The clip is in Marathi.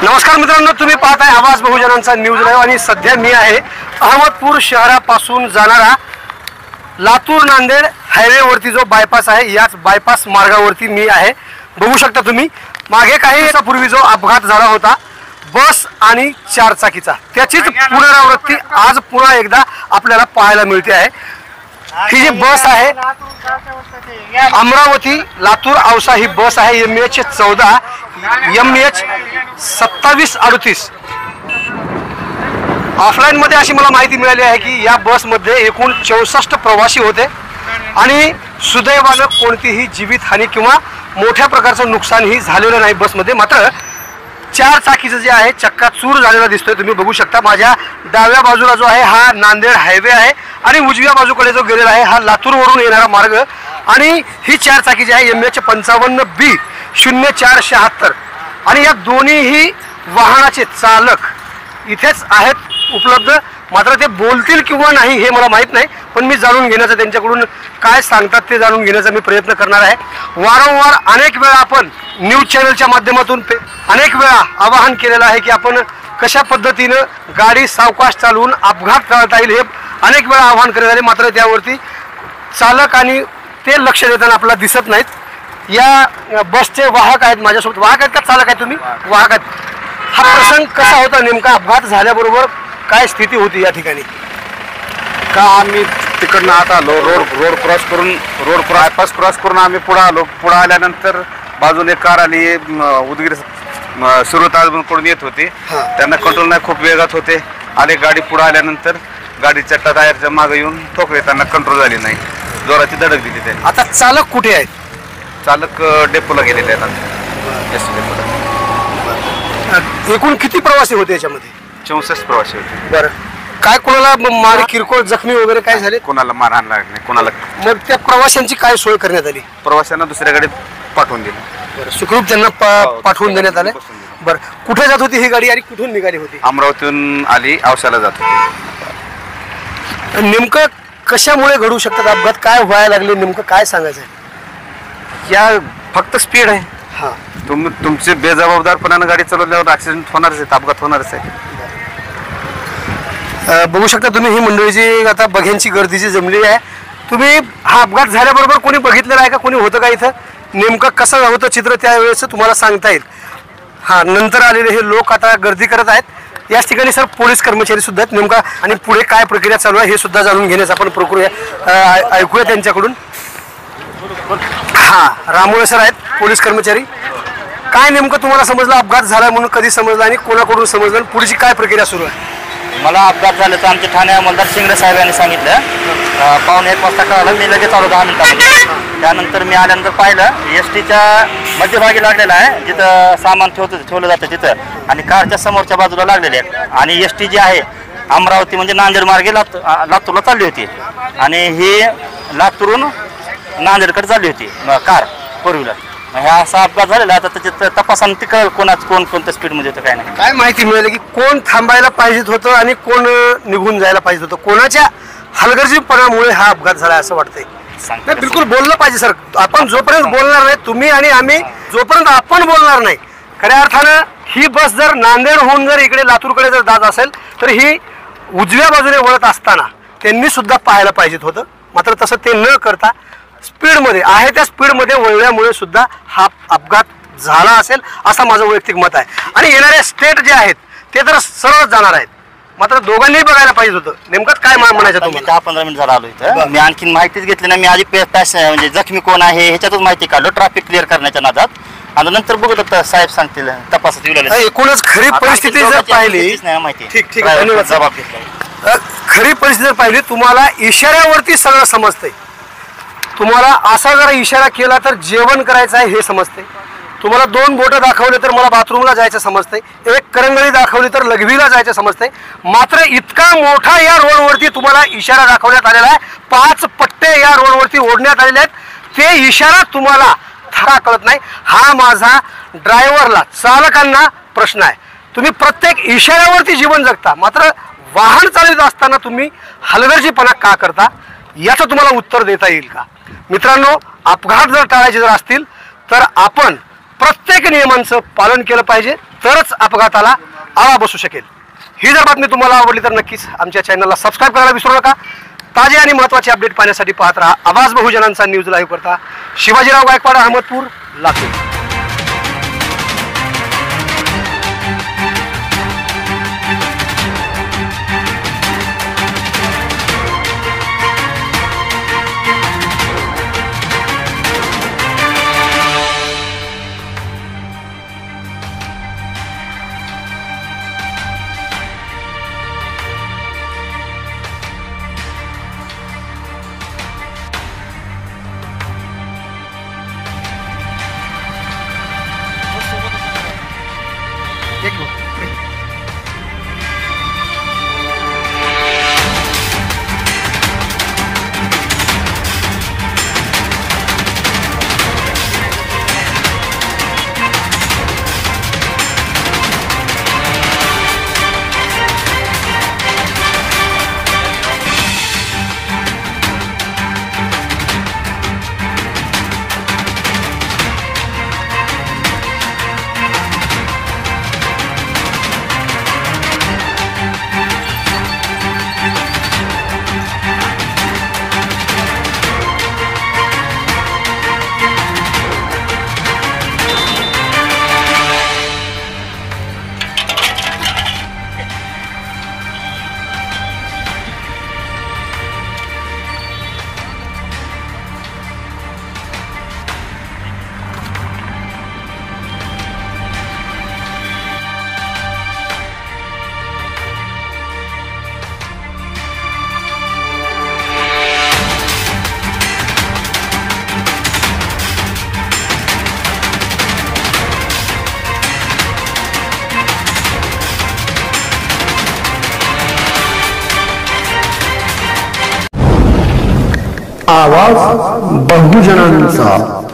नमस्कार मित्रांनो, तुम्ही पाहत आहे आवाज बहुजनांचा न्यूज लाईव्ह आणि सध्या मी आहे अहमदपूर शहरापासून जाणारा लातूर नांदेड हायवेवरती जो बायपास आहे याच बायपास मार्गावरती मी आहे। बघू शकता तुम्ही मागे काही दिवसापूर्वी जो अपघात झाला होता बस आणि चारचाकीचा, त्याचीच पुनरावृत्ती आज पुन्हा एकदा आपल्याला पाहायला मिळते आहे। ही जी बस आहे अमरावती लातूर औसा ही बस आहे MH 14 MH 2738। ऑफलाईन मध्ये अशी मला माहिती मिळाली आहे की या बस मध्ये एकूण 64 प्रवासी होते आणि सुदैवाने कोणतीही जीवितहानी किंवा मोठ्या प्रकारचं नुकसानही झालेलं नाही बस मध्ये। मात्र चार चाकीचं जे आहे चक्का चूर झालेला दिसतोय। तुम्ही बघू शकता माझ्या डाव्या बाजूला जो आहे हा नांदेड हायवे आहे आणि उजव्या बाजूकडे जो गेलेला आहे हा लातूर वरून येणारा मार्ग आणि ही चार चाकी जी आहे MH 55B 0476 आणि या दोन्ही वाहनाचे चालक इथेच आहेत उपलब्ध। मात्र ते बोलतील किंवा नाही हे मला माहित नाही, पण मी जाणून घेण्याचा त्यांच्याकडून काय सांगतात ते जाणून घेण्याचा मी प्रयत्न करणार आहे। वारंवार अनेक वेळा आपण न्यूज चॅनलच्या माध्यमातून अनेक वेळा आवाहन केलेलं आहे की आपण कशा पद्धतीनं गाडी सावकाश चालवून अपघात टाळता येईल हे अनेक वेळा आवाहन करण्यात आले, मात्र त्यावरती चालक आणि ते लक्ष देताना आपल्याला दिसत नाहीत। या बसचे वाहक आहेत माझ्यासोबत। वाहक आहेत का चालक आहे तुम्ही? वाहक आहेत। हा प्रसंग कसा होता नेमका? अपघात झाल्याबरोबर काय स्थिती होती या ठिकाणी? का आम्ही तिकडनं आता आलो, रोड क्रॉस करून आम्ही पुढे आलो। पुढे आल्यानंतर बाजूने कार आली, उदगीर सुरतकडून येत होती, त्यांना कंट्रोल नाही, खूप वेगात होते। आले गाडी पुढे आल्यानंतर गाडीच्या टायरच्या मागे येऊन ठोकले, त्यांना कंट्रोल झाली नाही, जोराची धडक दिली त्यांनी। आता चालक कुठे आहेत? चालक डेपोला गेलेले आहेत। एकूण किती प्रवासी होते याच्यामध्ये? 64 प्रवासी होते। बरं, काय कोणाला किरकोळ जखमी वगैरे काय झाले? कोणाला मारहाण लागली नाही, कोणाला। मग त्या प्रवाशांची काय सोय करण्यात आली? प्रवाशांना दुसऱ्या गाडीत पाठवून दिली। बरं, सुखरूप त्यांना पाठवून देण्यात आले। बरं, कुठे जात होती ही गाडी आणि कुठून निघाली होती? अमरावतीहून आली, औसाला जात होती। नेमकं कशामुळे घडू शकतात अपघात? काय व्हायला लागले नेमकं काय सांगायचं आहे? या फक्त स्पीड आहे। हा, तुमचे बेजबाबदारपणानं गाडी चालवल्यावर ऍक्सिडेंट होणारच आहे, अपघात होणारच आहे। बघू शकता तुम्ही ही मंडळी जी आता बघ्यांची गर्दीची जमली आहे। तुम्ही हा अपघात झाल्याबरोबर कोणी बघितलेला आहे का? कोणी होतं का इथं? नेमकं कसं होतं चित्र त्यावेळेस तुम्हाला सांगता येईल? हा, नंतर आलेले हे लोक आता गर्दी करत आहेत। याच ठिकाणी सर पोलीस कर्मचारी सुद्धा आहेत नेमका, आणि पुढे काय प्रक्रिया चालू आहे हे सुद्धा जाणून घेण्याचा आपण प्रक्रिया ऐकूया त्यांच्याकडून। हा, रामोळे सर आहेत पोलीस कर्मचारी। काय नेमकं तुम्हाला समजलं अपघात झाला म्हणून? कधी समजलं आणि कोणाकडून समजलं? पुढची काय प्रक्रिया सुरू आहे? मला अपघात झाल्याचं आमच्या ठाणे अंमलदार शिंगडे साहेब यांनी सांगितलं। 1:15 वाजता कळालं, मी लगेच आलो 10 मिनिटांमध्ये। त्यानंतर मी आल्यानंतर पाहिलं STच्या मध्यभागी लागलेला आहे, जिथं सामान ठेवलं जातं तिथं, आणि कारच्या समोरच्या बाजूला लागलेले आहेत। आणि ST जी आहे अमरावती म्हणजे नांदेड मार्गे लातूरला चालली होती, आणि ही लातूरून नांदेडकडे चालली होती कार, 4 व्हीलर। ह्या असा अपघात झालेला। आता त्याच्यात तपासाने ती कळेल कोणत्या स्पीडमध्ये होतं काय नाही। काय माहिती मिळाली की कोण थांबायला पाहिजे होतं आणि कोण निघून जायला पाहिजे होतं? कोणाच्या हलगर्जीपणामुळे हा अपघात झाला असं वाटतंय? नाही, बिलकुल बोललं पाहिजे सर। आपण जोपर्यंत बोलणार नाही, तुम्ही आणि आम्ही जोपर्यंत आपण बोलणार नाही, खऱ्या अर्थानं ही बस जर नांदेड होऊन जर इकडे लातूरकडे जर जात असेल तर ही उजव्या बाजूने वळत असताना त्यांनी सुद्धा पाहायला पाहिजे होतं। मात्र तसं ते न करता स्पीडमध्ये आहे त्या स्पीडमध्ये वळल्यामुळे सुद्धा हा अपघात झाला असेल असं माझं वैयक्तिक मत आहे। आणि येणारे स्टेट जे आहेत ते तर सरळ जाणार आहेत, मात्र दोघांनीही बघायला पाहिजे होतं। नेमकं काय म्हणायचं तुम्हाला? 10-15 मिनिट झाला आलो इथं, मी आणखीन माहितीच घेतली नाही। मी आधी म्हणजे जखमी कोण आहे ह्याच्यातच माहिती काढलो ट्रॅफिक क्लिअर करण्याच्या नादात, आणि नंतर बघत साहेब सांगतील तपासात। एकूणच खरी परिस्थिती जर पाहिली, ठीक ठीक, धन्यवाद। जबाब घेतला। खरी परिस्थिती जर पाहिली, तुम्हाला इशाऱ्यावरती सगळं समजतंय। तुम्हाला असा जर इशारा केला तर जेवण करायचं आहे हे समजते, तुम्हाला 2 बोटं दाखवले तर मला बाथरूमला जायचं समजते, 1 करंगळी दाखवली तर लघवीला जायचं समजते। मात्र इतका मोठा या रोडवरती तुम्हाला इशारा दाखवण्यात आलेला आहे, 5 पट्टे या रोडवरती ओढण्यात आलेले आहेत, ते इशारा तुम्हाला थारा कळत नाही। हा माझा ड्रायव्हरला, चालकांना प्रश्न आहे। तुम्ही प्रत्येक इशाऱ्यावरती जीवन जगता, मात्र वाहन चालवत असताना तुम्ही हलगर्जीपणा का करता याचं तुम्हाला उत्तर देता येईल का? मित्रांनो, अपघात जर टाळायचे जर असतील तर आपण प्रत्येक नियमांचं पालन केलं पाहिजे। तरच अपघाताला आळा बसू शकेल. ही जर बातमी तुम्हाला आवडली तर नक्कीच आमच्या चॅनलला सबस्क्राईब करायला विसरू नका. ताजे आणि महत्त्वाचे अपडेट पाहण्यासाठी पाहत राहा आवाज बहुजनांचा न्यूज लाईव्ह करता शिवाजीराव गायकवाड, अहमदपूर, लातूर. आवाज बहुजनांचा.